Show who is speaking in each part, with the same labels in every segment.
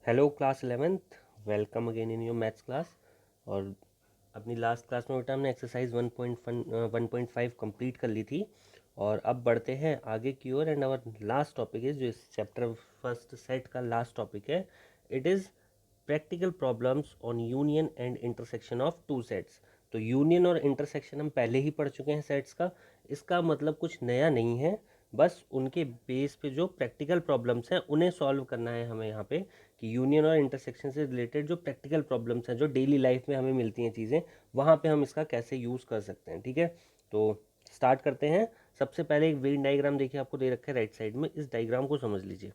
Speaker 1: Hello class 11th, welcome again in your maths class. और अपनी last class में बेटा हमने एक्सरसाइज 1.5 कंप्लीट कर ली थी और अब बढ़ते हैं आगे की ओर। And our last topic is जो इस चैप्टर फर्स्ट सेट का लास्ट टॉपिक है, it is practical problems on union and intersection of two sets. तो यूनियन और इंटरसेक्शन हम पहले ही पढ़ चुके हैं सेट्स का, इसका मतलब कुछ नया नहीं है, बस उनके बेस पे जो प्रैक्टिकल प्रॉब्लम्स हैं उन्हें सॉल्व करना है हमें यहाँ पे। कि यूनियन और इंटरसेक्शन से रिलेटेड जो प्रैक्टिकल प्रॉब्लम्स हैं जो डेली लाइफ में हमें मिलती हैं चीज़ें, वहाँ पे हम इसका कैसे यूज़ कर सकते हैं। ठीक है, तो स्टार्ट करते हैं। सबसे पहले एक वेन डायग्राम देखिए आपको दे रखा है राइट साइड में, इस डायग्राम को समझ लीजिए।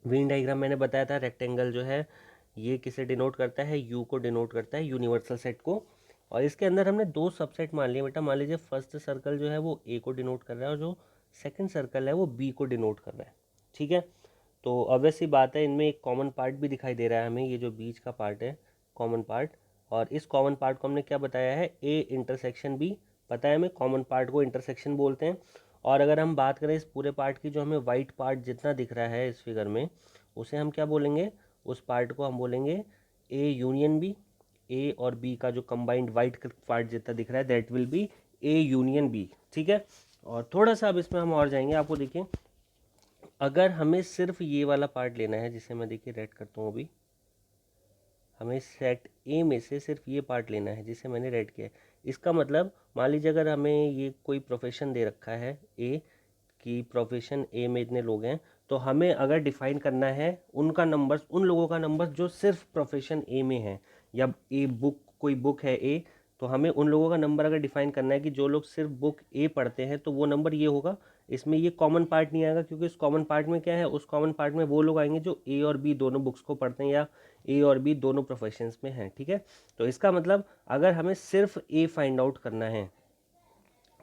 Speaker 1: वेन डायग्राम मैंने बताया था, रेक्टेंगल जो है ये किसे डिनोट करता है, यू को डिनोट करता है, यूनिवर्सल सेट को। और इसके अंदर हमने दो सबसेट मान लिए बेटा। मान लीजिए फर्स्ट सर्कल जो है वो ए को डिनोट कर रहा है और जो सेकंड सर्कल है वो बी को डिनोट कर रहा है। ठीक है, तो ऑब्वियस सी बात है इनमें एक कॉमन पार्ट भी दिखाई दे रहा है हमें, ये जो बीच का पार्ट है कॉमन पार्ट। और इस कॉमन पार्ट को हमने क्या बताया है, ए इंटरसेक्शन बी। पता है हमें कॉमन पार्ट को इंटरसेक्शन बोलते हैं। और अगर हम बात करें इस पूरे पार्ट की, जो हमें वाइट पार्ट जितना दिख रहा है इस फिगर में, उसे हम क्या बोलेंगे, उस पार्ट को हम बोलेंगे ए यूनियन बी। ए और बी का जो कंबाइंड वाइट पार्ट जितना दिख रहा है that will be A union B. ठीक है, और थोड़ा सा अब इसमें हम और जाएंगे, आपको देखिए अगर हमें सिर्फ ये वाला पार्ट लेना है, जिसे मैं देखिए रेड करता हूँ अभी, हमें सेट ए में से सिर्फ ये पार्ट लेना है जिसे मैंने रेड किया है। इसका मतलब मान लीजिए अगर हमें ये कोई प्रोफेशन दे रखा है ए, कि प्रोफेशन ए में इतने लोग हैं, तो हमें अगर डिफाइन करना है उनका नंबर्स, उन लोगों का नंबर जो सिर्फ प्रोफेशन ए में है, या ए बुक, कोई बुक है ए, तो हमें उन लोगों का नंबर अगर डिफाइन करना है कि जो लोग सिर्फ बुक ए पढ़ते हैं, तो वो नंबर ये होगा। इसमें ये कॉमन पार्ट नहीं आएगा, क्योंकि इस कॉमन पार्ट में क्या है, उस कॉमन पार्ट में वो लोग आएंगे जो ए और बी दोनों बुक्स को पढ़ते हैं, या ए और बी दोनों प्रोफेशंस में हैं। ठीक है, तो इसका मतलब अगर हमें सिर्फ ए फाइंड आउट करना है,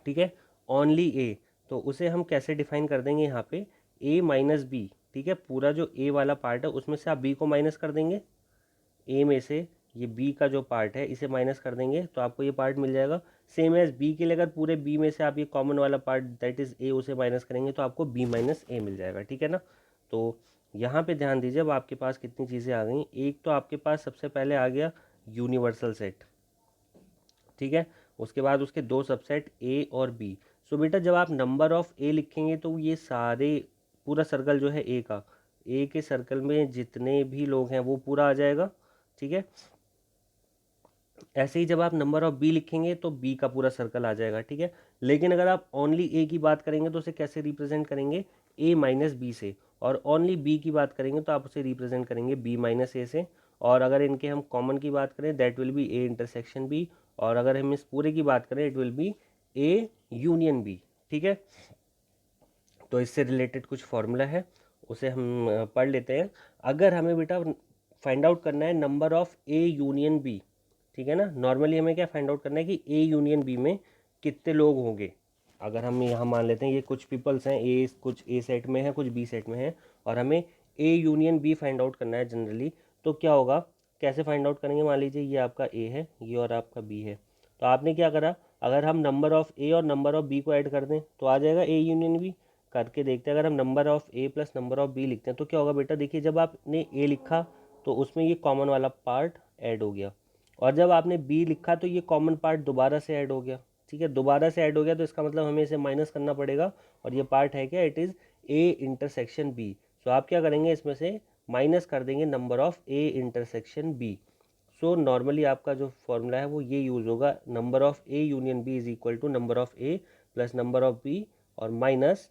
Speaker 1: ठीक है, ओनली ए, तो उसे हम कैसे डिफाइन कर देंगे यहाँ पे, ए माइनस बी। ठीक है, पूरा जो ए वाला पार्ट है उसमें से आप बी को माइनस कर देंगे, ए में से ये बी का जो पार्ट है इसे माइनस कर देंगे तो आपको ये पार्ट मिल जाएगा। सेम एज बी के लिए अगर पूरे बी में से आप ये कॉमन वाला पार्ट दैट इज़ ए उसे माइनस करेंगे तो आपको बी माइनस ए मिल जाएगा। ठीक है ना, तो यहाँ पे ध्यान दीजिए अब आपके पास कितनी चीज़ें आ गई। एक तो आपके पास सबसे पहले आ गया यूनिवर्सल सेट, ठीक है, उसके बाद उसके दो सबसेट ए और बी। सो बेटा जब आप नंबर ऑफ ए लिखेंगे तो ये सारे, पूरा सर्कल जो है ए का, ए के सर्कल में जितने भी लोग हैं वो पूरा आ जाएगा। ठीक है, ऐसे ही जब आप नंबर ऑफ बी लिखेंगे तो बी का पूरा सर्कल आ जाएगा। ठीक है, लेकिन अगर आप ओनली ए की बात करेंगे तो उसे कैसे रिप्रेजेंट करेंगे, ए माइनस बी से। और ओनली बी की बात करेंगे तो आप उसे रिप्रेजेंट करेंगे बी माइनस ए से। और अगर इनके हम कॉमन की बात करें that will be A intersection B. और अगर हम इस पूरे की बात करें it will be A union B. ठीक है, तो इससे रिलेटेड कुछ फॉर्मूला है, उसे हम पढ़ लेते हैं। अगर हमें बेटा फाइंड आउट करना है number of A union B, ठीक है ना, नॉर्मली हमें क्या फाइंड आउट करना है कि ए यूनियन बी में कितने लोग होंगे। अगर हम यहाँ मान लेते हैं ये कुछ पीपल्स हैं, ए कुछ ए सेट में है कुछ बी सेट में है, और हमें A union B find out करना है जनरली, तो क्या होगा, कैसे फाइंड आउट करेंगे। मान लीजिए ये आपका ए है, ये और आपका बी है, तो आपने क्या करा, अगर हम नंबर ऑफ ए और नंबर ऑफ बी को ऐड कर दें तो आ जाएगा ए यूनियन बी। करके देखते हैं, अगर हम number of A plus number of B लिखते हैं तो क्या होगा बेटा, देखिए जब आपने ए लिखा तो उसमें ये कॉमन वाला पार्ट ऐड हो गया, और जब आपने बी लिखा तो ये कॉमन पार्ट दोबारा से ऐड हो गया। ठीक है, दोबारा से ऐड हो गया तो इसका मतलब हमें इसे माइनस करना पड़ेगा, और ये पार्ट है क्या, it is A intersection B. So आप क्या करेंगे, इसमें से माइनस कर देंगे number of A intersection B. So normally आपका जो फॉर्मूला है वो ये यूज़ होगा, number of A union B is equal to number of A plus number of B और minus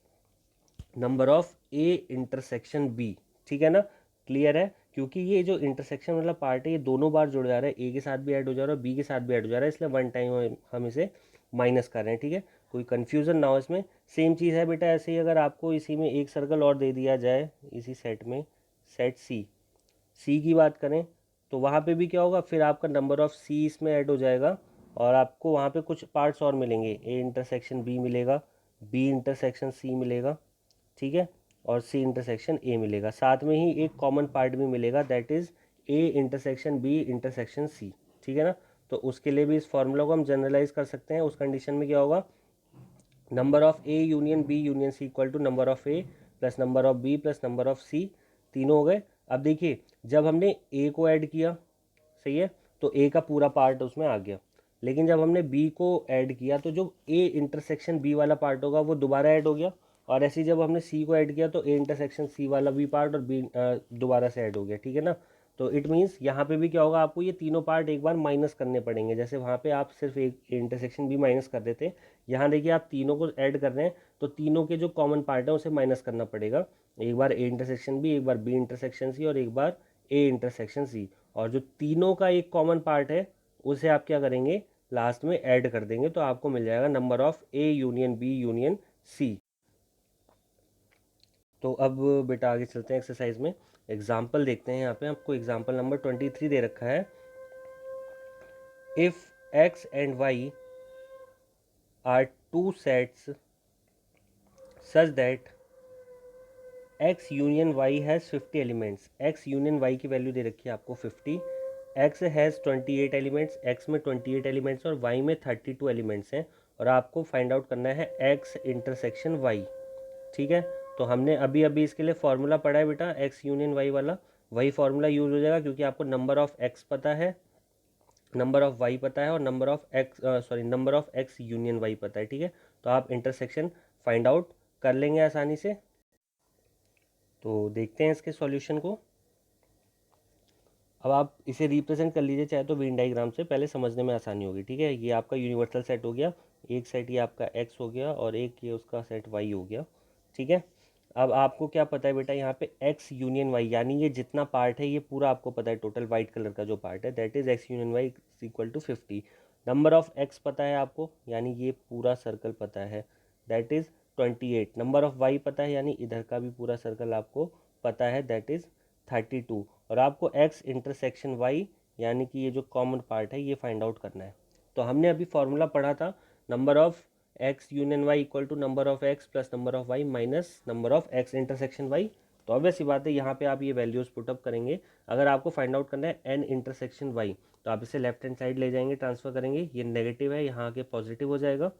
Speaker 1: number of A intersection B. ठीक है ना, क्लियर है, क्योंकि ये जो इंटरसेक्शन वाला पार्ट है ये दोनों बार जुड़ जा रहा है, ए के साथ भी ऐड हो जा रहा है और बी के साथ भी ऐड हो जा रहा है, इसलिए वन टाइम हम इसे माइनस कर रहे हैं। ठीक है, कोई कन्फ्यूज़न ना हो इसमें। सेम चीज़ है बेटा, ऐसे ही अगर आपको इसी में एक सर्कल और दे दिया जाए इसी सेट में, सेट सी, सी की बात करें तो वहाँ पे भी क्या होगा, फिर आपका नंबर ऑफ सी इसमें ऐड हो जाएगा, और आपको वहाँ पे कुछ पार्ट्स और मिलेंगे, ए इंटरसेक्शन बी मिलेगा, बी इंटरसेक्शन सी मिलेगा, ठीक है, और सी इंटरसेक्शन ए मिलेगा, साथ में ही एक कॉमन पार्ट भी मिलेगा that is A intersection B intersection C. ठीक है ना, तो उसके लिए भी इस फॉर्मूला को हम जनरलाइज कर सकते हैं। उस कंडीशन में क्या होगा, number of A union B union C equal to number of A plus number of B plus number of C, तीनों हो गए। अब देखिए जब हमने ए को ऐड किया, सही है, तो ए का पूरा पार्ट उसमें आ गया, लेकिन जब हमने बी को ऐड किया तो जो ए इंटरसेक्शन बी वाला पार्ट होगा वो दोबारा ऐड हो गया, और ऐसे ही जब हमने सी को ऐड किया तो ए इंटरसेक्शन सी वाला भी पार्ट और बी दोबारा से ऐड हो गया, ठीक है ना। तो इट मीन्स यहाँ पे भी क्या होगा, आपको ये तीनों पार्ट एक बार माइनस करने पड़ेंगे, जैसे वहाँ पे आप सिर्फ एक इंटरसेक्शन भी माइनस कर देते, यहाँ देखिए आप तीनों को ऐड कर रहे हैं तो तीनों के जो कॉमन पार्ट है उसे माइनस करना पड़ेगा, एक बार ए इंटरसेक्शन बी, एक बार बी इंटरसेक्शन सी और एक बार ए इंटरसेक्शन सी, और जो तीनों का एक कॉमन पार्ट है उसे आप क्या करेंगे, लास्ट में ऐड कर देंगे, तो आपको मिल जाएगा number of A union B union C. तो अब बेटा आगे चलते हैं एक्सरसाइज में, एग्जाम्पल देखते हैं। यहाँ पे आपको एग्जाम्पल नंबर 23 दे रखा है, if X and Y are two sets such that X union Y has 50 elements, X union Y की वैल्यू दे रखी है आपको 50, एक्स हैज़ 28 एलिमेंट्स, एक्स में 28 एलिमेंट्स और वाई में 32 एलिमेंट्स हैं, और आपको फाइंड आउट करना है एक्स इंटरसेक्शन वाई, ठीक है। तो हमने अभी अभी इसके लिए फॉर्मूला पढ़ा है बेटा, एक्स यूनियन वाई वाला, वही फॉर्मूला यूज हो जाएगा, क्योंकि आपको नंबर ऑफ एक्स पता है, नंबर ऑफ वाई पता है, और number of X union Y पता है, ठीक है। तो आप इंटरसेक्शन फाइंड आउट कर लेंगे आसानी से। तो देखते हैं इसके सॉल्यूशन को। अब आप इसे रिप्रेजेंट कर लीजिए चाहे तो वेन डायग्राम से, पहले समझने में आसानी होगी, ठीक है। ये आपका यूनिवर्सल सेट हो गया, एक सेट ये आपका एक्स हो गया और एक ये उसका सेट वाई हो गया, ठीक है। अब आपको क्या पता है बेटा, यहाँ पे एक्स यूनियन वाई, यानी ये जितना पार्ट है ये पूरा आपको पता है, टोटल वाइट कलर का जो पार्ट है that is X union Y equal to 50। Number of X पता है आपको, यानी ये पूरा सर्कल पता है, that is 28। Number of Y पता है, यानी इधर का भी पूरा सर्कल आपको पता है, दैट इज 32। और आपको एक्स इंटरसेक्शन वाई, यानी कि ये जो कॉमन पार्ट है ये फाइंड आउट करना है। तो हमने अभी फॉर्मूला पढ़ा था, number of X union Y equal to number of X plus number of Y minus number of X intersection Y. तो ऑब्वियस सी बात है यहाँ पे आप ये वैल्यूज पुटअप करेंगे। अगर आपको फाइंड आउट करना है एन इंटरसेक्शन वाई, तो आप इसे लेफ्ट हैंड साइड ले जाएंगे, ट्रांसफर करेंगे, ये नेगेटिव है यहाँ आके पॉजिटिव हो जाएगा,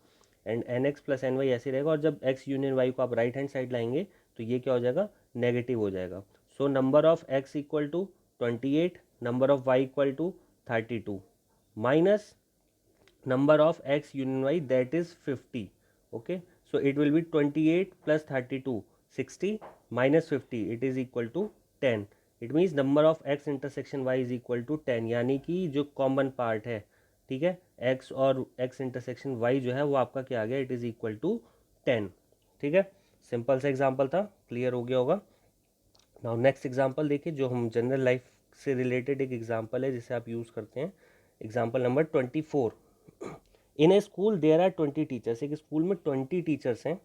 Speaker 1: and N X plus N Y ऐसे रहेगा, और जब एक्स यूनियन वाई को आप राइट हैंड साइड लाएंगे तो ये क्या हो जाएगा, नेगेटिव हो जाएगा। So number of X equal to 28, number of Y equal to 32 minus number of x union y that is 50, okay, so it will be 28 plus 32 60 minus 50 it is equal to 10। it means number of x intersection y is equal to 10, यानी कि जो common part है, ठीक है, x और x intersection y जो है वो आपका क्या आ गया, इट इज इक्वल टू 10, ठीक है। सिंपल सा एग्जांपल था, क्लियर हो गया होगा। नाउ नेक्स्ट एग्जांपल देखिए, जो हम जनरल लाइफ से रिलेटेड एक एग्जांपल है जिसे आप यूज़ करते हैं। Example number 24, in a school there are 20 teachers, एक स्कूल में 20 टीचर्स हैं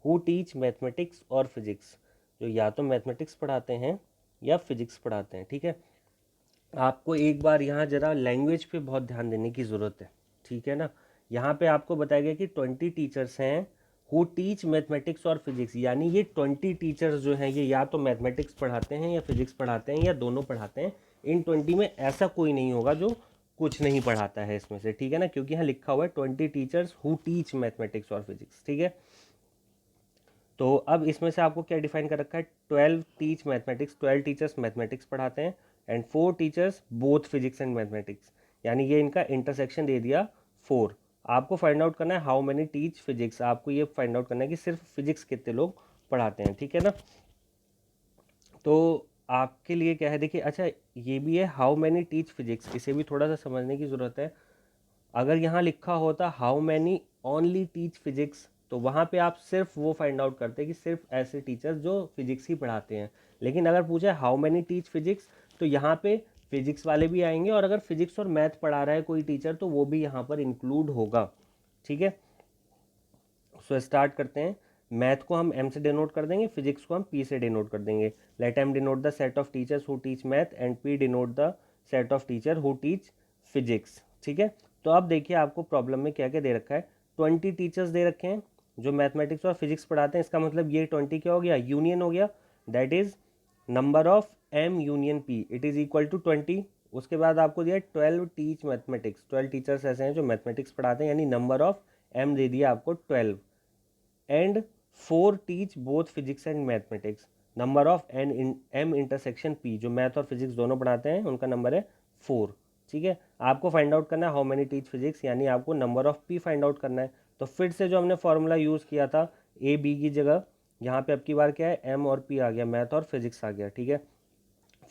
Speaker 1: हु टीच मैथमेटिक्स और फिजिक्स, जो या तो मैथमेटिक्स पढ़ाते हैं या फिजिक्स पढ़ाते हैं, ठीक है। आपको एक बार यहाँ ज़रा लैंग्वेज पे बहुत ध्यान देने की ज़रूरत है, ठीक है ना। यहाँ पे आपको बताया गया कि 20 टीचर्स हैं हु टीच मैथमेटिक्स और फिजिक्स, यानी ये 20 टीचर्स जो हैं ये या तो मैथमेटिक्स पढ़ाते हैं या फिजिक्स पढ़ाते हैं या दोनों पढ़ाते हैं। इन 20 में ऐसा कोई नहीं होगा जो कुछ नहीं पढ़ाता है इसमें से, ठीक है ना, क्योंकि यहाँ लिखा हुआ है 20 टीचर्स हु टीच मैथमेटिक्स और फिजिक्स, ठीक है। तो अब इसमें से आपको क्या डिफाइन कर रखा है, 12 टीच मैथमेटिक्स, 12 टीचर्स मैथमेटिक्स पढ़ाते हैं, and 4 teachers both physics and mathematics, यानी ये इनका इंटरसेक्शन दे दिया 4। आपको फाइंड आउट करना है हाउ मेनी टीच फिजिक्स, आपको ये फाइंड आउट करना है कि सिर्फ फिजिक्स कितने लोग पढ़ाते हैं, ठीक है ना। तो आपके लिए क्या है, देखिए अच्छा ये भी है हाउ मैनी टीच फिजिक्स, इसे भी थोड़ा सा समझने की ज़रूरत है। अगर यहाँ लिखा होता how many only teach physics, तो वहाँ पे आप सिर्फ वो फाइंड आउट करते कि सिर्फ ऐसे टीचर जो फिजिक्स ही पढ़ाते हैं। लेकिन अगर पूछा हाउ मैनी टीच फिजिक्स, तो यहाँ पे फिजिक्स वाले भी आएंगे, और अगर फिजिक्स और मैथ पढ़ा रहा है कोई टीचर तो वो भी यहाँ पर इंक्लूड होगा, ठीक है। सो स्टार्ट करते हैं। मैथ को हम एम से डिनोट कर देंगे, फिजिक्स को हम पी से डिनोट कर देंगे। Let M denote the set of teachers who teach math and P denote the set of teacher who teach physics, ठीक है। तो अब देखिए आपको प्रॉब्लम में क्या क्या दे रखा है, 20 टीचर्स दे रखे हैं जो मैथमेटिक्स और फिजिक्स पढ़ाते हैं, इसका मतलब ये 20 क्या हो गया, यूनियन हो गया, that is number of M union P it is equal to 20। उसके बाद आपको दिया 12 टीच मैथमेटिक्स, 12 टीचर्स ऐसे हैं जो मैथमेटिक्स पढ़ाते हैं, यानी नंबर ऑफ एम दे दिया आपको 12, and 4 teach both physics and mathematics. Number of M intersection P, जो मैथ और फिजिक्स दोनों पढ़ाते हैं उनका नंबर है 4। ठीक है, आपको फाइंड आउट करना है हाउ मैनी टीच फिजिक्स, यानी आपको number of P find out करना है। तो फिर से जो हमने फॉर्मूला यूज़ किया था ए बी की जगह, यहाँ पे अब की बार क्या है, एम और पी आ गया, मैथ और फिजिक्स आ गया। ठीक है,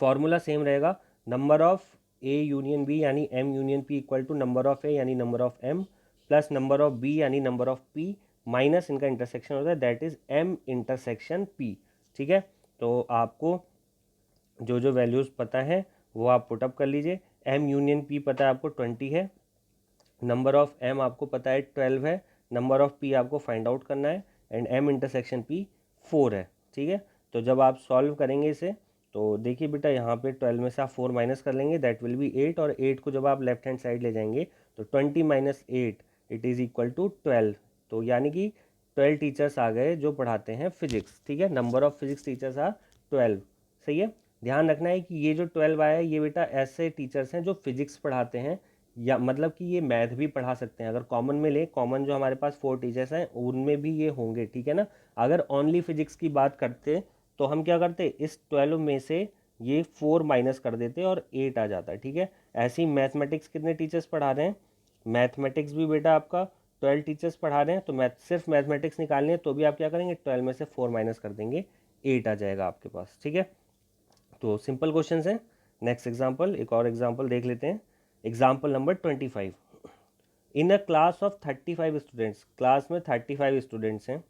Speaker 1: फॉर्मूला सेम रहेगा, number of A union B यानी M union P equal to number of A यानी number of M plus number of B यानी नंबर ऑफ पी माइनस इनका इंटरसेक्शन होता है, that is M intersection P. ठीक है, तो आपको जो जो वैल्यूज़ पता है वो आप पुटअप कर लीजिए। एम यूनियन पी पता है आपको 20 है, नंबर ऑफ एम आपको पता है 12 है, नंबर ऑफ पी आपको फाइंड आउट करना है, एंड एम इंटरसेक्शन पी 4 है। ठीक है, तो जब आप सॉल्व करेंगे इसे तो देखिए बेटा, यहाँ पे 12 में से आप 4 माइनस कर लेंगे, दैट विल बी 8, और 8 को जब आप लेफ्ट हैंड साइड ले जाएंगे तो 20 minus 8 it is equal to 12। तो यानी कि 12 टीचर्स आ गए जो पढ़ाते हैं फिजिक्स। ठीक है, number of physics teachers are 12। सही है, ध्यान रखना है कि ये जो 12 आया है ये बेटा ऐसे टीचर्स हैं जो फिजिक्स पढ़ाते हैं, या मतलब कि ये मैथ भी पढ़ा सकते हैं। अगर कॉमन में ले, कॉमन जो हमारे पास 4 टीचर्स हैं उनमें भी ये होंगे। ठीक है ना, अगर ओनली फिजिक्स की बात करते तो हम क्या करते, इस 12 में से ये 4 माइनस कर देते और 8 आ जाता है। ठीक है, ऐसे ही मैथमेटिक्स कितने टीचर्स पढ़ा रहे हैं, मैथमेटिक्स भी बेटा आपका 12 टीचर्स पढ़ा रहे हैं, तो सिर्फ मैथमेटिक्स निकालनी है तो भी आप क्या करेंगे, 12 में से 4 माइनस कर देंगे, 8 आ जाएगा आपके पास। ठीक है, तो सिंपल क्वेश्चन है। नेक्स्ट एग्जाम्पल, एक और एग्जाम्पल देख लेते हैं। Example number 25, in a class of 35 students, class में 35 स्टूडेंट्स हैं,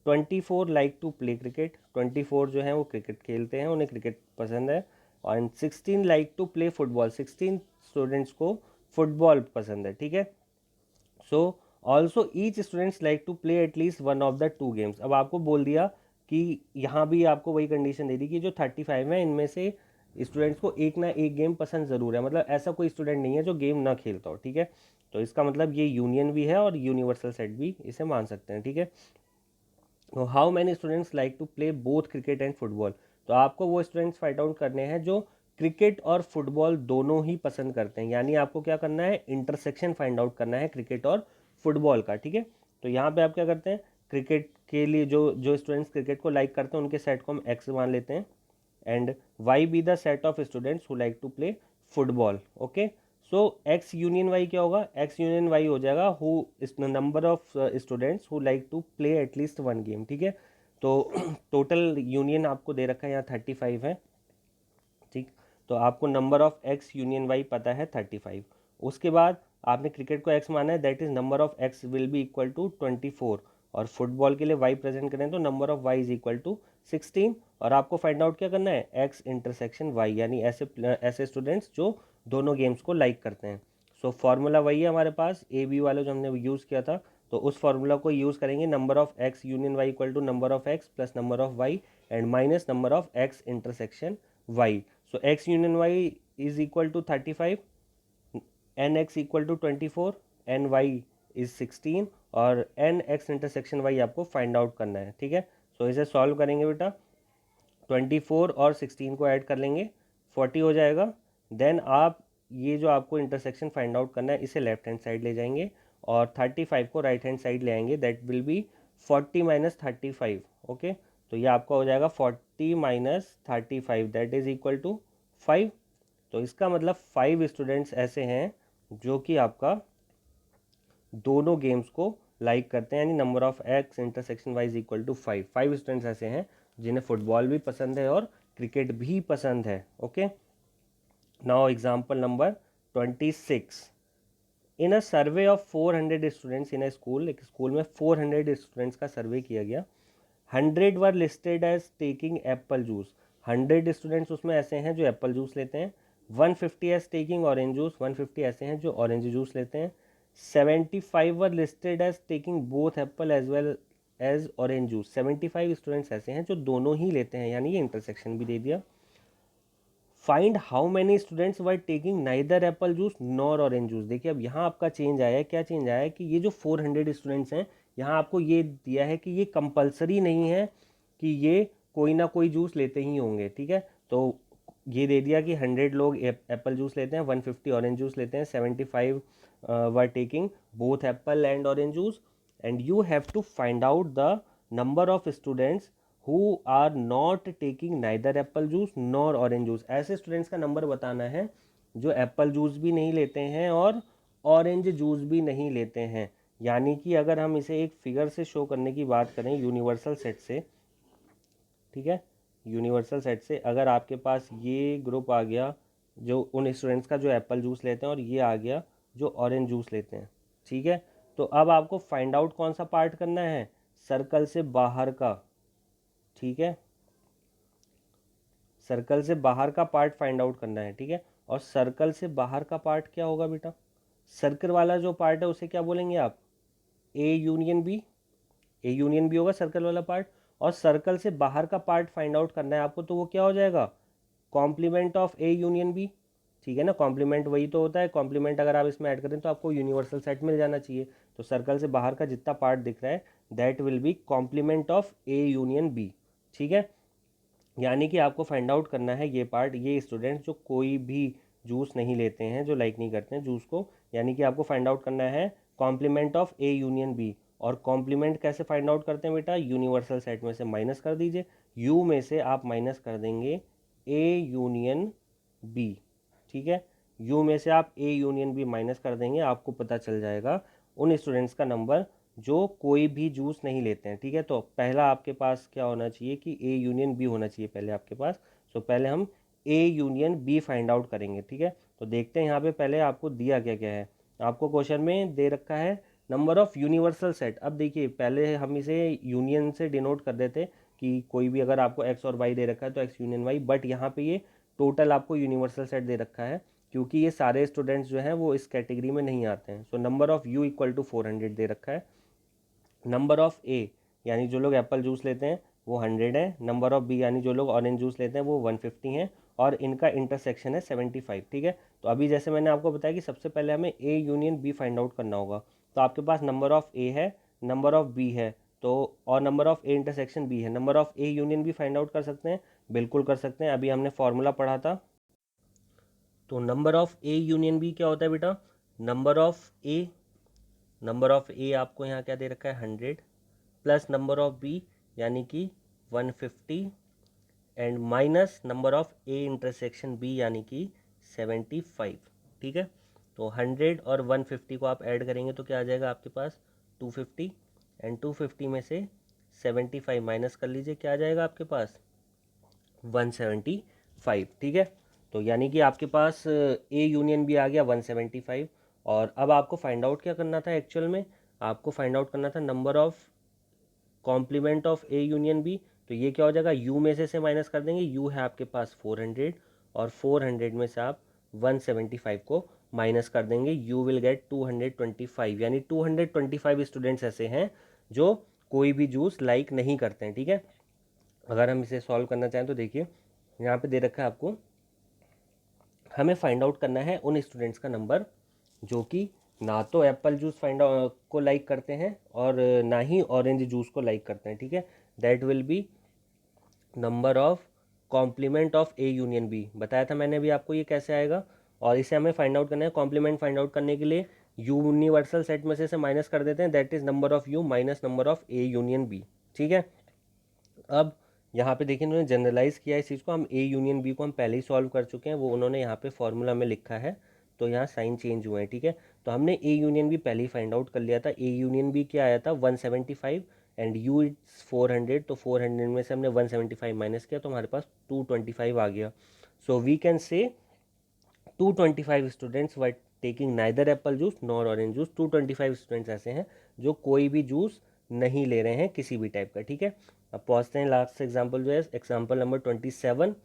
Speaker 1: 24 लाइक टू प्ले क्रिकेट, 24 जो है वो क्रिकेट खेलते हैं, उन्हें क्रिकेट पसंद है, और 16 like to play football, 16 students को फुटबॉल पसंद है। ठीक है, so also each students like to play at least one of the two games. अब आपको बोल दिया कि यहाँ भी आपको वही कंडीशन दे दी कि जो 35 है इनमें से स्टूडेंट्स को एक ना एक गेम पसंद ज़रूर है, मतलब ऐसा कोई स्टूडेंट नहीं है जो गेम ना खेलता हो। ठीक है, तो इसका मतलब ये यूनियन भी है और यूनिवर्सल सेट भी इसे मान सकते हैं। ठीक है, तो how many students like to play both cricket and football, तो आपको वो स्टूडेंट्स फाइंड आउट करने हैं जो क्रिकेट और फुटबॉल दोनों ही पसंद करते हैं, यानी आपको क्या करना है, इंटरसेक्शन फाइंड आउट करना है क्रिकेट और फुटबॉल का। ठीक है, तो यहाँ पे आप क्या करते हैं, क्रिकेट के लिए जो जो स्टूडेंट्स क्रिकेट को लाइक करते हैं उनके सेट को हम एक्स मान लेते हैं, and Y be the set of students who like to play football. Okay, so X union Y क्या होगा, एक्स यूनियन वाई हो जाएगा who is number of students who like to play at least one game. ठीक है, तो total union आपको दे रखा है यहाँ 35 है। ठीक, तो आपको number of X union Y पता है 35। उसके बाद आपने क्रिकेट को एक्स माना है, that is number of X will be equal to 24, और फुटबॉल के लिए वाई प्रेजेंट करें तो number of Y is equal to 16, और आपको फाइंड आउट क्या करना है, एक्स इंटरसेक्शन वाई, यानी ऐसे ऐसे स्टूडेंट्स जो दोनों गेम्स को लाइक करते हैं। सो फॉर्मूला वही है हमारे पास, ए बी वाले जो हमने यूज़ किया था, तो उस फॉर्मूला को यूज़ करेंगे, number of X union Y equal to number of X plus number of Y and minus number of X intersection Y. So x union y is equal to 35, n x equal to 24, n y is 16, और n x intersection y आपको find out करना है। ठीक है, सो इसे solve करेंगे बेटा, 24 और 16 को ऐड कर लेंगे, 40 हो जाएगा। देन आप ये जो आपको इंटरसेक्शन फाइंड आउट करना है इसे लेफ्ट हैंड साइड ले जाएंगे और 35 को राइट हैंड साइड ले आएंगे, that will be 40 minus 35। Okay, तो ये आपका हो जाएगा 40 minus 35, that is equal to 5। तो इसका मतलब 5 स्टूडेंट्स ऐसे हैं जो कि आपका दोनों गेम्स को लाइक करते हैं, यानी number of X intersection Y is equal to 5। 5 students ऐसे हैं जिन्हें फुटबॉल भी पसंद है और क्रिकेट भी पसंद है। Okay, now example number 26, in a survey of 400 students in a school, एक स्कूल में 400 स्टूडेंट्स का सर्वे किया गया, 100 were listed as taking apple juice, 100 students उसमें ऐसे हैं जो एप्पल जूस लेते हैं, 150 एज टेकिंग ऑरेंज जूस, 150 ऐसे हैं जो ऑरेंज जूस लेते हैं, 75 were listed as taking both apple as well as orange juice, 75 students ऐसे हैं जो दोनों ही लेते हैं, यानी ये इंटरसेक्शन भी दे दिया। Find how many students were taking neither apple juice nor orange juice. देखिए अब यहाँ आपका चेंज आया है, क्या चेंज आया है कि ये जो 400 स्टूडेंट्स हैं यहाँ आपको ये दिया है कि ये कंपलसरी नहीं है कि ये कोई ना कोई जूस लेते ही होंगे। ठीक है, तो ये दे दिया कि 100 लोग एप्पल जूस लेते हैं, 150 ऑरेंज जूस लेते हैं, 75 were taking both apple and orange juice, and you have to find out the number of students who are not taking neither apple juice nor orange juice. ऐसे students का number बताना है जो Apple juice भी नहीं लेते हैं और ऑरेंज जूस भी नहीं लेते हैं। यानी कि अगर हम इसे एक फिगर से शो करने की बात करें यूनिवर्सल सेट से, ठीक है, यूनिवर्सल सेट से अगर आपके पास ये ग्रुप आ गया जो उन स्टूडेंट्स का जो एप्पल जूस लेते हैं और ये आ गया जो ऑरेंज जूस लेते हैं, ठीक है, तो अब आपको फाइंड आउट कौन सा पार्ट करना है, सर्कल से बाहर का, ठीक है, सर्कल से बाहर का पार्ट फाइंड आउट करना है, ठीक है। और सर्कल से बाहर का पार्ट क्या होगा बेटा, सर्कल वाला जो पार्ट है उसे क्या बोलेंगे आप, A union B, A union B होगा सर्कल वाला पार्ट। और सर्कल से बाहर का पार्ट फाइंड आउट करना है आपको, तो वो क्या हो जाएगा, complement of A union B, ठीक है ना। कॉम्प्लीमेंट वही तो होता है, कॉम्प्लीमेंट अगर आप इसमें ऐड करें तो आपको यूनिवर्सल सेट मिल जाना चाहिए। तो सर्कल से बाहर का जितना पार्ट दिख रहा है that will be complement of A union B, ठीक है। यानी कि आपको फाइंड आउट करना है ये पार्ट, ये स्टूडेंट्स जो कोई भी जूस नहीं लेते हैं, जो लाइक नहीं करते हैं जूस को, यानी कि आपको फाइंड आउट करना है complement of A union B. और कॉम्प्लीमेंट कैसे फाइंड आउट करते हैं बेटा, यूनिवर्सल सेट में से माइनस कर दीजिए, यू में से आप माइनस कर देंगे ए यूनियन बी, ठीक है, यू में से आप ए यूनियन बी माइनस कर देंगे, आपको पता चल जाएगा उन स्टूडेंट्स का नंबर जो कोई भी जूस नहीं लेते हैं, ठीक है। तो पहला आपके पास क्या होना चाहिए कि ए यूनियन बी होना चाहिए पहले आपके पास। सो पहले हम A union B find out करेंगे, ठीक है। तो देखते हैं यहाँ पे पहले आपको दिया क्या क्या है। आपको क्वेश्चन में दे रखा है नंबर ऑफ यूनिवर्सल सेट। अब देखिए पहले हम इसे यूनियन से डिनोट कर देते कि कोई भी अगर आपको एक्स और वाई दे रखा है तो एक्स यूनियन वाई, बट यहाँ पे ये टोटल आपको यूनिवर्सल सेट दे रखा है क्योंकि ये सारे स्टूडेंट्स जो हैं वो इस कैटेगरी में नहीं आते हैं। So number of U equal to 400 दे रखा है। नंबर ऑफ ए यानी जो लोग एप्पल जूस लेते हैं वो 100 है। नंबर ऑफ बी यानी जो लोग ऑरेंज जूस लेते हैं वो 150 हैं। और इनका इंटरसेक्शन है 75, ठीक है। तो अभी जैसे मैंने आपको बताया कि सबसे पहले हमें A union B find out करना होगा। तो आपके पास नंबर ऑफ ए है, नंबर ऑफ बी है, तो और number of A intersection B है, number of A union B find out कर सकते हैं, बिल्कुल कर सकते हैं। अभी हमने फॉर्मूला पढ़ा था। तो number of A union B क्या होता है बेटा, number of A, number of A आपको यहाँ क्या दे रखा है 100 प्लस नंबर ऑफ बी यानी कि 150 and minus number of A intersection B यानी कि 75, ठीक है। तो 100 और 150 को आप ऐड करेंगे तो क्या आ जाएगा आपके पास 250 एंड 250 में से 75 माइनस कर लीजिए, क्या आ जाएगा आपके पास 175, ठीक है। तो यानी कि आपके पास ए यूनियन भी आ गया 175। और अब आपको फाइंड आउट क्या करना था एक्चुअल में, आपको फाइंड आउट करना था number of complement of A union B. तो ये क्या हो जाएगा, यू में से माइनस कर देंगे, यू है आपके पास 400 और 400 में से आप 175 को माइनस कर देंगे, यू विल गेट 225। यानी 225 स्टूडेंट्स ऐसे हैं जो कोई भी जूस लाइक नहीं करते हैं, ठीक है। अगर हम इसे सॉल्व करना चाहें तो देखिए यहाँ पे दे रखा है आपको, हमें फाइंड आउट करना है उन स्टूडेंट्स का नंबर जो कि ना तो एप्पल जूस को लाइक करते हैं और ना ही ऑरेंज जूस को लाइक करते हैं, ठीक है। That will be number of complement of A union B. बताया था मैंने अभी आपको ये कैसे आएगा। और इसे हमें फाइंड आउट करना है, कॉम्प्लीमेंट फाइंड आउट करने के लिए यूनिवर्सल सेट में से माइनस कर देते हैं, that is number of U minus number of A union B, ठीक है। अब यहाँ पे देखिए उन्होंने जनरलाइज किया इस चीज़ को, हम ए यूनियन बी को हम पहले ही सॉल्व कर चुके हैं, वो उन्होंने यहाँ पे फॉर्मूला में लिखा है, तो यहाँ साइन चेंज हुए हैं, ठीक है। तो हमने ए यूनियन बी पहले ही फाइंड आउट कर लिया था। ए यूनियन बी क्या आया था 175 एंड यू इट्स 400, तो 400 में से हमने 175 माइनस किया तो हमारे पास 225 आ गया। So we can say 225 students were taking neither apple juice nor orange juice. 225 students ऐसे हैं जो कोई भी जूस नहीं ले रहे हैं किसी भी टाइप का, ठीक है। अब पहुँचते हैं लास्ट एग्जाम्पल जो है example number 27।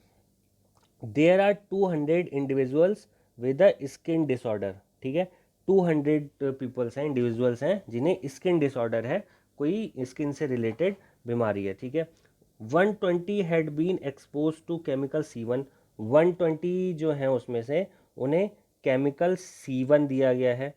Speaker 1: There are 200 individuals with a skin disorder, ठीक है। 200 पीपल्स हैं, इंडिविजुअल्स हैं जिन्हें स्किन डिसऑर्डर है, कोई स्किन से रिलेटेड बीमारी है, ठीक है। 120 had been expose to chemical C1। 120 जो हैं उसमें से उन्हें केमिकल C1 दिया गया है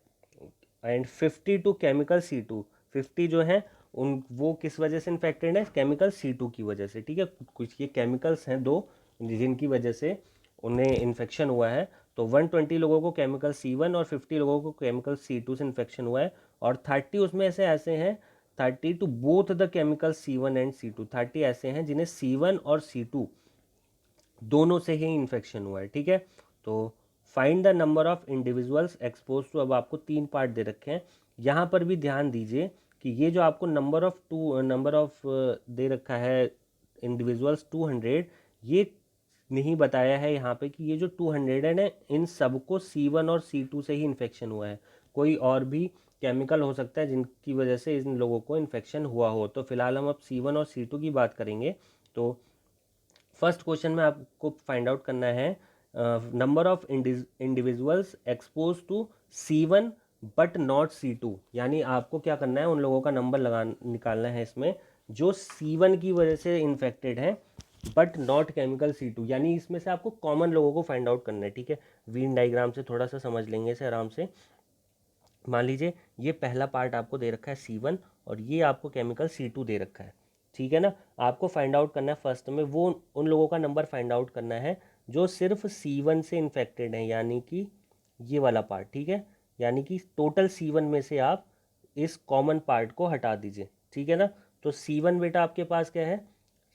Speaker 1: एंड 50 टू केमिकल C2। 50 जो हैं उन वो किस वजह से इन्फेक्टेड है, केमिकल C2 की वजह से, ठीक है। कुछ ये केमिकल्स हैं दो जिनकी वजह से उन्हें इन्फेक्शन हुआ है। तो 120 लोगों को केमिकल C1 और 50 लोगों को केमिकल C2 से इन्फेक्शन हुआ है। और 30 उसमें ऐसे ऐसे हैं 30 to both the chemical C1 and C2। 30 ऐसे हैं जिन्हें C1 और C2 दोनों से ही इन्फेक्शन हुआ है, ठीक है। तो find the number of individuals expose to, अब आपको 3 पार्ट दे रखे हैं। यहाँ पर भी ध्यान दीजिए कि ये जो आपको नंबर ऑफ दे रखा है इंडिविजुअल्स 200, ये नहीं बताया है यहाँ पे कि ये जो 200 है इन सबको C1 और C2 से ही इन्फेक्शन हुआ है। कोई और भी केमिकल हो सकता है जिनकी वजह से इन लोगों को इन्फेक्शन हुआ हो। तो फिलहाल हम अब C1 और C2 की बात करेंगे। तो फर्स्ट क्वेश्चन में आपको फाइंड आउट करना है number of individuals expose to C1 but not C2, यानी आपको क्या करना है, उन लोगों का नंबर निकालना है इसमें जो C1 की वजह से इन्फेक्टेड हैं बट नॉट केमिकल C2, यानी इसमें से आपको कॉमन लोगों को फाइंड आउट करना है, ठीक है। वीन डायग्राम से थोड़ा सा समझ लेंगे इसे आराम से। मान लीजिए ये पहला पार्ट आपको दे रखा है C1 और ये आपको केमिकल C2 दे रखा है, ठीक है ना। आपको फाइंड आउट करना है फर्स्ट में वो उन लोगों का नंबर फाइंड आउट करना है जो सिर्फ C1 से इन्फेक्टेड हैं, यानी कि ये वाला पार्ट, ठीक है। यानी कि टोटल C1 में से आप इस कॉमन पार्ट को हटा दीजिए, ठीक है ना। तो C1 बेटा आपके पास क्या है,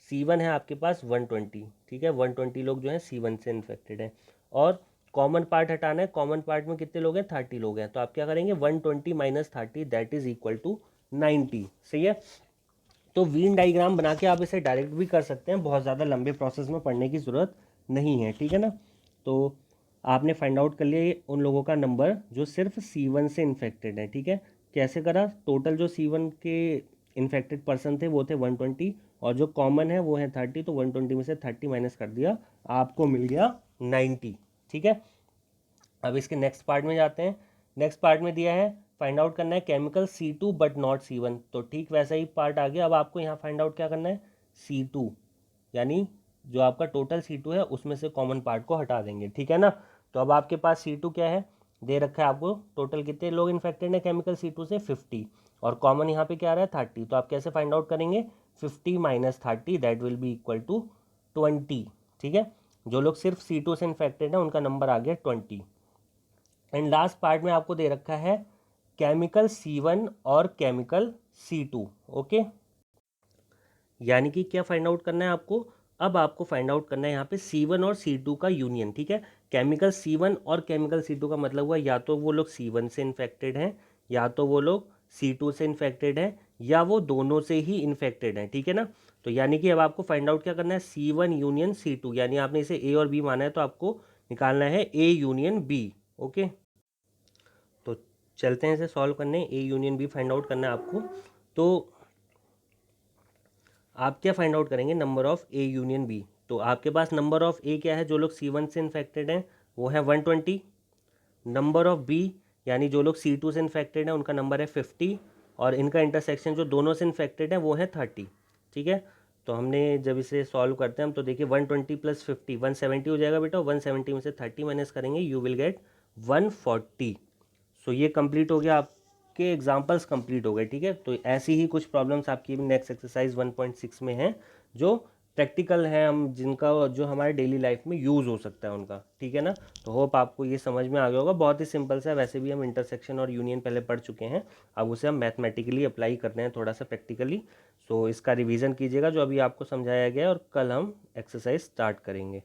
Speaker 1: C1 है आपके पास 120, ठीक है। 120 लोग जो हैं C1 से इन्फेक्टेड हैं और कॉमन पार्ट हटाना है। कॉमन पार्ट में कितने लोग हैं, 30 लोग हैं। तो आप क्या करेंगे, 120 minus 30 that is equal to 90, सही है। तो वीन डायग्राम बना के आप इसे डायरेक्ट भी कर सकते हैं, बहुत ज़्यादा लंबे प्रोसेस में पढ़ने की ज़रूरत नहीं है, ठीक है ना। तो आपने फाइंड आउट कर लिया उन लोगों का नंबर जो सिर्फ C1 से इन्फेक्टेड है, ठीक है। कैसे करा, टोटल जो C1 के इन्फेक्टेड पर्सन थे वो थे 120 और जो कॉमन है वो है 30, तो 120 में से 30 माइनस कर दिया, आपको मिल गया 90, ठीक है। अब इसके नेक्स्ट पार्ट में जाते हैं। नेक्स्ट पार्ट में दिया है फाइंड आउट करना है chemical C2 but not C1, तो ठीक वैसा ही पार्ट आ गया। अब आपको यहाँ फाइंड आउट क्या करना है, C2, यानी जो आपका टोटल C2 है उसमें से कॉमन पार्ट को हटा देंगे, ठीक है ना। तो अब आपके पास C2 क्या है, दे रखा है आपको टोटल कितने लोग इन्फेक्टेड हैं केमिकल C2 से, 50, और कॉमन यहाँ पे क्या आ रहा है 30। तो आप कैसे फाइंड आउट करेंगे, 50 minus 30 that will be equal to 20, ठीक है। जो लोग सिर्फ C2 से इन्फेक्टेड हैं उनका नंबर आ गया 20। एंड लास्ट पार्ट में आपको दे रखा है केमिकल C1 और केमिकल C2, ओके। यानी कि क्या फाइंड आउट करना है आपको, अब आपको फाइंड आउट करना है यहाँ पे C1 और C2 का यूनियन, ठीक है। केमिकल C1 और केमिकल C2 का मतलब हुआ या तो वो लोग C1 से इन्फेक्टेड हैं, या तो वो लोग C2 से इन्फेक्टेड हैं, या वो दोनों से ही इन्फेक्टेड हैं, ठीक है ना। तो यानी कि अब आपको फाइंड आउट क्या करना है, C1 यूनियन C2, यानी आपने इसे A और B माना है तो आपको निकालना है A यूनियन B, ओके। तो चलते हैं इसे सॉल्व करने, A union B find out करना है आपको। तो आप क्या फाइंड आउट करेंगे, number of A union B। तो आपके पास नंबर ऑफ A क्या है, जो लोग C1 से इन्फेक्टेड हैं वो है 120। नंबर ऑफ B यानी जो लोग C2 से इन्फेक्टेड हैं उनका नंबर है 50, और इनका इंटरसेक्शन जो दोनों से इन्फेक्टेड है वो है 30, ठीक है। तो हमने जब इसे सॉल्व करते हैं हम, तो देखिए 120 प्लस 50 170 हो जाएगा बेटा, 170 में से 30 माइनस करेंगे यू विल गेट 140। सो ये कंप्लीट हो गया, आपके एग्जांपल्स कंप्लीट हो गए, ठीक है। तो ऐसी ही कुछ प्रॉब्लम्स आपकी नेक्स्ट एक्सरसाइज 1.6 में हैं जो प्रैक्टिकल है, हम जिनका जो हमारे डेली लाइफ में यूज़ हो सकता है उनका, ठीक है ना। तो होप आपको ये समझ में आ गया होगा, बहुत ही सिंपल सा है। वैसे भी हम इंटरसेक्शन और यूनियन पहले पढ़ चुके हैं, अब उसे हम मैथमेटिकली अप्लाई करते हैं थोड़ा सा प्रैक्टिकली। सो इसका रिवीजन कीजिएगा जो अभी आपको समझाया गया है, और कल हम एक्सरसाइज स्टार्ट करेंगे।